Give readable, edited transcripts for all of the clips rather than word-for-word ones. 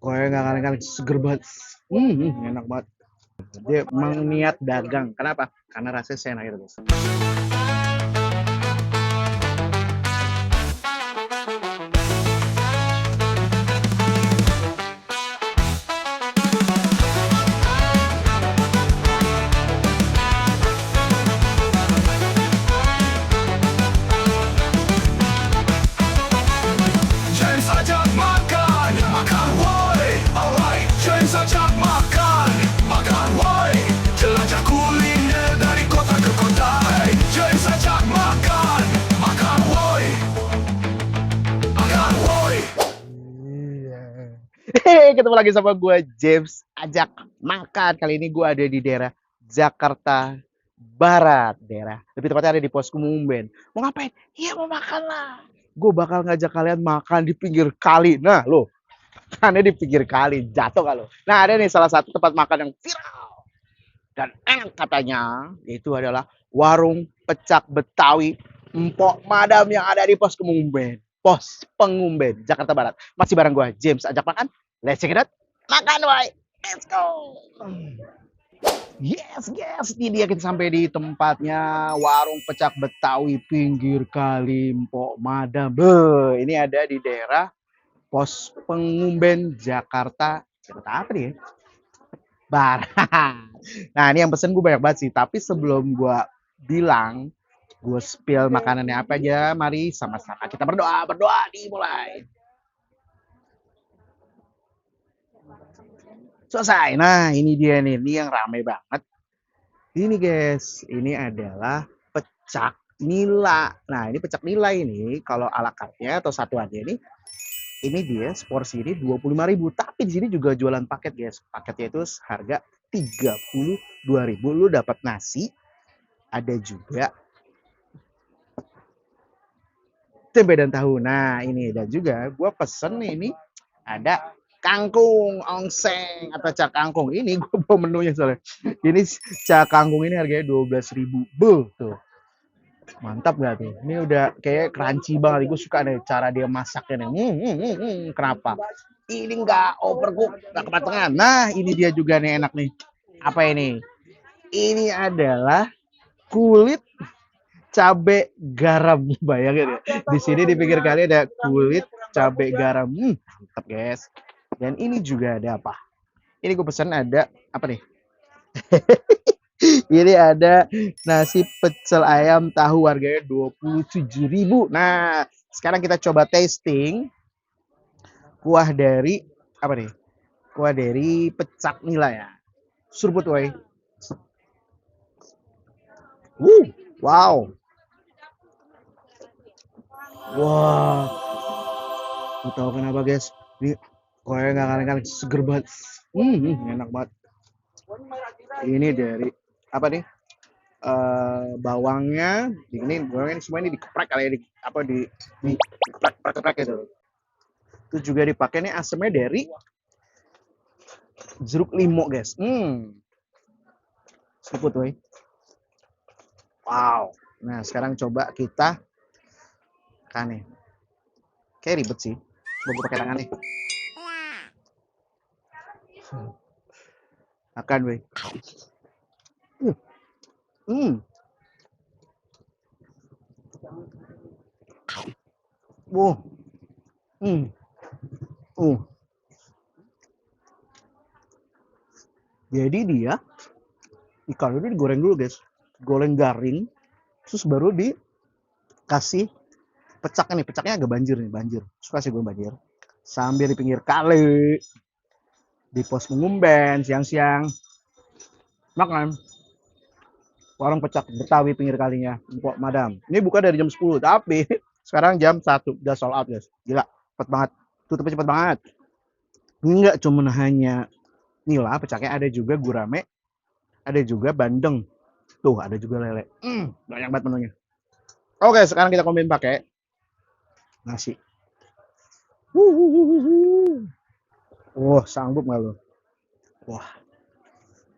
Pokoknya nggak kaleng-kaleng, seger banget. Enak banget. Dia emang niat dagang. Kenapa? Karena rasanya seenak itu, guys. James ajak makan, makan woi, alright. James ajak makan, makan woi. Jelajah kuliner dari kota ke kota. Hey, James ajak makan, makan woi, makan woi. Hehehe, ketemu lagi sama gue James ajak makan. Kali ini gue ada di daerah Jakarta Barat, daerah lebih tepatnya ada di Pos Kemuben. Mau ngapain? Iya mau makan lah. Gue bakal ngajak kalian makan di pinggir kali. Nah lo, makannya di pinggir kali, jatuh kalau. Nah ada nih salah satu tempat makan yang viral dan enak katanya, yaitu adalah warung pecak Betawi Empok Madam yang ada di Pos Kemuben. Pos Pengumben, Jakarta Barat. Masih bareng gue, James ajak makan. Let's check it out. Makan, boy. Let's go. Yes, yes. Ini dia kita sampai di tempatnya warung pecak Betawi pinggir kali Empok Madam. Beuh, ini ada di daerah Pos Pengumben, Jakarta. Jakarta apa nih ya? Barat. Nah, ini yang pesen gue banyak banget sih. Tapi sebelum gue bilang, gue spill makanannya apa aja, mari sama-sama kita berdoa. Berdoa dimulai. Selesai. Nah, ini dia nih. Ini yang rame banget. Ini guys, ini adalah pecak nila. Nah, ini pecak nila ini kalau ala kartnya atau satuannya ini dia seporsi ini 25.000. Tapi di sini juga jualan paket, guys. Paketnya itu harga 32.000. Lu dapat nasi, ada juga tempe dan tahu. Nah, ini dan juga gue pesen ini ada kangkung ongseng atau cak kangkung. Ini gue bawa menunya soalnya. Ini cak kangkung ini harganya 12.000. Buh, tuh. Mantap gak tuh? Ini udah kayak crunchy banget. Gue suka nih cara dia masaknya nih. Kenapa? Ini nggak overcook, nggak kematangan. Nah, ini dia juga nih enak nih. Apa ini? Ini adalah kulit cabe garam. Bayangin ya. Di sini di pinggir kali ada kulit cabe garam. Mantap guys. Dan ini juga ada apa? Ini gue pesan ada apa nih? Ini ada nasi pecel ayam tahu harganya 27.000. Nah, sekarang kita coba tasting kuah dari apa nih? Kuah dari pecak nila ya. Seruput woi. Wow. Wah, mau tahu kenapa guys? Ini kuahnya nggak kaleng-kaleng, seger banget. Enak banget. Ini dari apa nih? Bawangnya, bawangnya semua ini dikeprek kali ya, dikeprek gitu. Itu juga dipakai nih asemnya dari jeruk limau guys. Seruput woi. Wow. Nah sekarang coba kita makan nih. Kayak ribet sih. Coba gue pakai tangan nih. Makan woi. Hmm. Wow. Hmm. Jadi dia ikan itu digoreng dulu guys. Goreng garing. Terus baru dikasih pecaknya nih. Pecaknya agak banjir nih. Banjir. Suka sih gue banjir. Sambil di pinggir kali. Di Pos Pengumben siang-siang. Makan. Warung pecak Betawi pinggir kalinya. Empok Madam. Ini buka dari jam 10. Tapi sekarang jam 1. Udah sold out guys. Gila. Cepet banget. Tutupnya cepet banget. Ini nggak cuma hanya nila pecaknya, ada juga gurame, ada juga bandeng. Tuh, ada juga lele. Banyak banget menunya. Oke, sekarang kita komplain pakai nasi. Wah, sanggup nggak lo? Wah,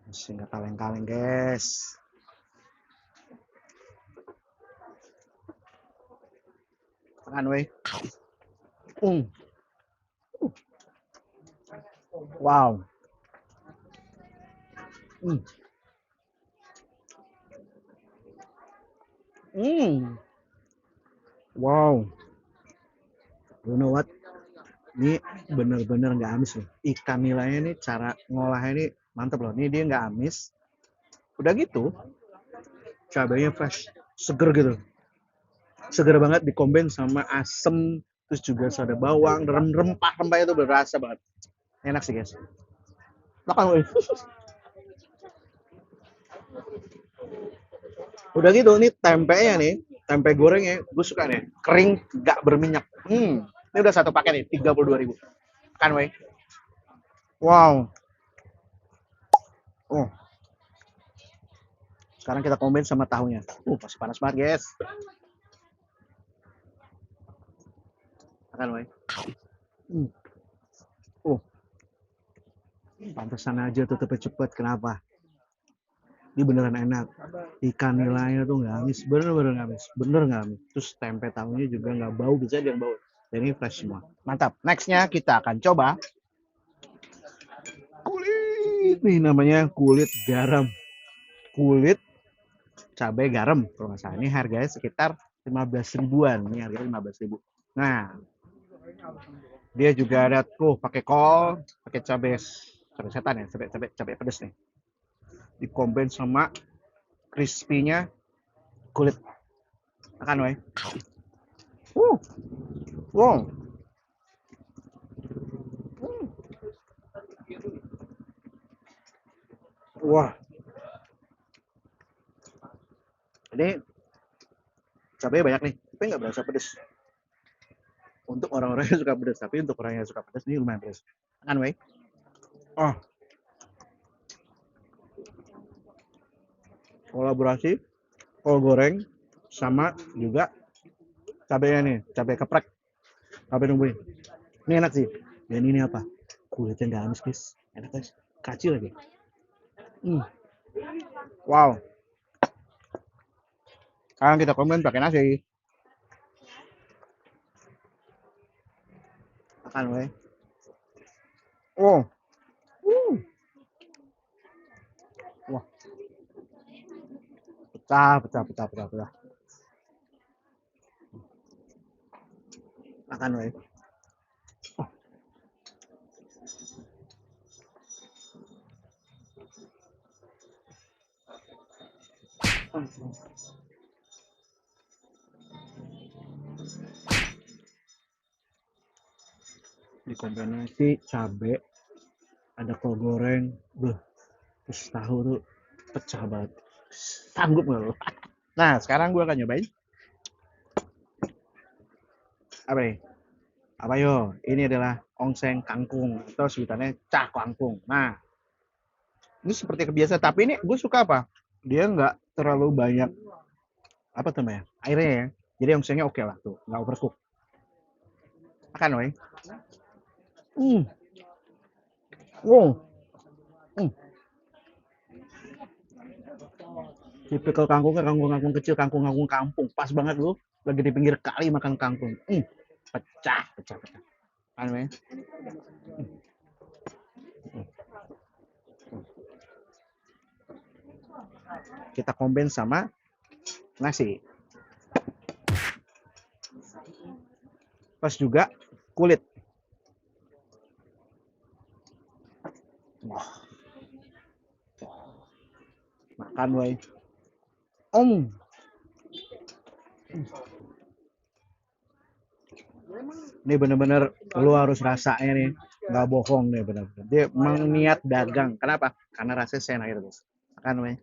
masih nggak kaleng-kaleng, guys. Makan, weh. Wow. Hmm. Hmm. Wow. You know what? Ini bener-bener nggak amis loh. Ikan nilainya ini cara ngolahnya ini mantep loh. Ini dia nggak amis. Udah gitu, cabenya fresh, seger gitu. Seger banget dikomben sama asem, terus juga ada bawang, rempah-rempahnya itu berasa banget. Enak sih guys. Makan woi. Udah gitu nih tempenya nih, tempe gorengnya gue suka nih, kering gak berminyak. Ini udah satu paket nih, 32.000. Makan woi. Wow. Oh, sekarang kita komben sama tahunya. Masih panas banget guys. Makan woi. Hmm. Oh, pantesan aja tutupnya cepet. Kenapa? Ini beneran enak. Ikan nilainya tuh nggak amis, bener-bener nggak amis, bener nggak amis. Terus tempe tahunya juga nggak bau, bisa dia bau. Dan ini fresh semua. Mantap. Nextnya kita akan coba kulit. Nih namanya kulit garam. Kulit cabai garam. Kalau nggak salah. Ini harganya sekitar 15 ribuan. Ini harganya 15 ribu. Nah, dia juga ada tuh pakai kol, pakai cabai setan ya, cabai pedas nih. Dikomben sama crispy-nya kulit. Makan, weh. Wow. Wah, ini cabenya banyak nih, tapi nggak berasa pedes. Untuk orang-orang yang suka pedes, tapi untuk orang yang suka pedes ini lumayan pedes. Makan, weh. Oh, kolaborasi kol goreng sama juga cabenya nih, cabai keprek, cabai nungguin. Ini enak sih. Dan ini apa? Kulitnya nggak amis guys, enak guys. Kacil lagi. Wow. Sekarang kita komen pakai nasi. Makan, weh. Oh. Wah, pecah. Makan, weh. Dikombinasi cabe, ada kol goreng, terus tahu tuh pecah banget. Sanggup nggak lo? Nah, sekarang gue akan nyobain apa nih? Apa yo? Ini adalah ongseng kangkung atau sebutannya cak kangkung. Nah, ini seperti kebiasa, tapi ini gue suka apa? Dia nggak terlalu banyak apa namanya airnya ya. Jadi ongsengnya oke lah tuh, nggak overcook. Makan, woi. Hmm. Wow. Hmm. Tipikal kangkungnya kangkung kecil, kangkung kampung. Pas banget lu lagi di pinggir kali makan kangkung. Pecah. Aneh. Kita combine sama nasi. Pas juga kulit. Makan, woi. Ini bener-bener lu harus rasanya nih, nggak bohong nih bener-bener. Dia emang niat dagang. Kenapa? Karena rasanya saya enak guys. Makan, woi.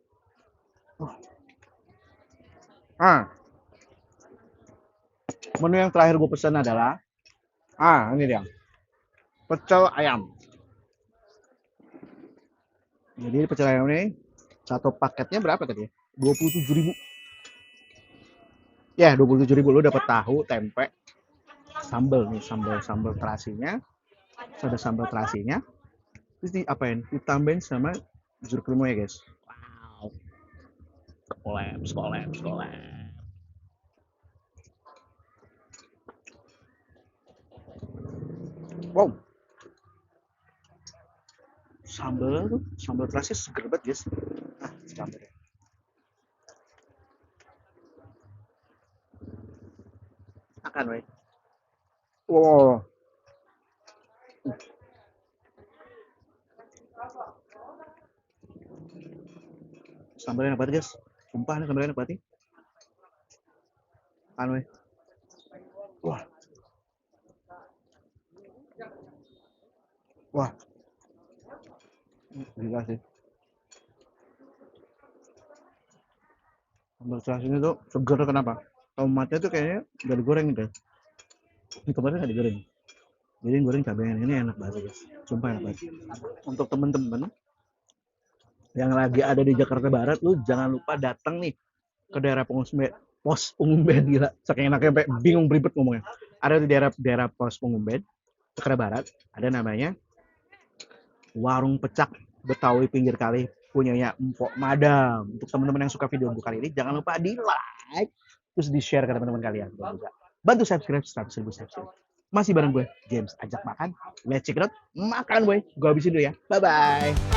Menu yang terakhir gue pesan adalah ini dia, pecel ayam. Jadi pecel ayam ini satu paketnya berapa tadi? 27.000. Ya, 27.000 lu dapat tahu, tempe, sambal nih, sambal terasinya. Ada sambal terasinya. Terus diapain? Ditambahin sama jeruk limau ya, guys. Wow. Collabs. Wow. sambal terasnya seger banget guys. Nah, sambal. Makan, weh. Wow. Sambalnya enak banget guys. Sumpah nih sambalnya enak banget nih. Makan, weh. Wah. Wah. Gila sih. Sambal terasi ini tuh seger kenapa? Tomatnya tuh kayaknya udah digoreng gitu. Ini kemarin nggak digoreng. Jadi goreng cabenya ini enak banget guys. Sumpah enak banget. Untuk temen-temen yang lagi ada di Jakarta Barat, lu jangan lupa datang nih ke daerah Pos Pengumben gila. Saking enaknya sampai bingung beribet ngomongnya. Ada di daerah Pos Pengumben, Jakarta Barat, ada namanya Warung Pecak Betawi Pinggir Kali punyanya Empok Madam. Untuk teman-teman yang suka video gue kali ini, jangan lupa di like, terus di share ke teman-teman kalian. Dan juga bantu subscribe 100.000 subscribe. Masih bareng gue, James Ajak Makan. Let's check it out. Makan gue. Gue habisin dulu ya. Bye-bye.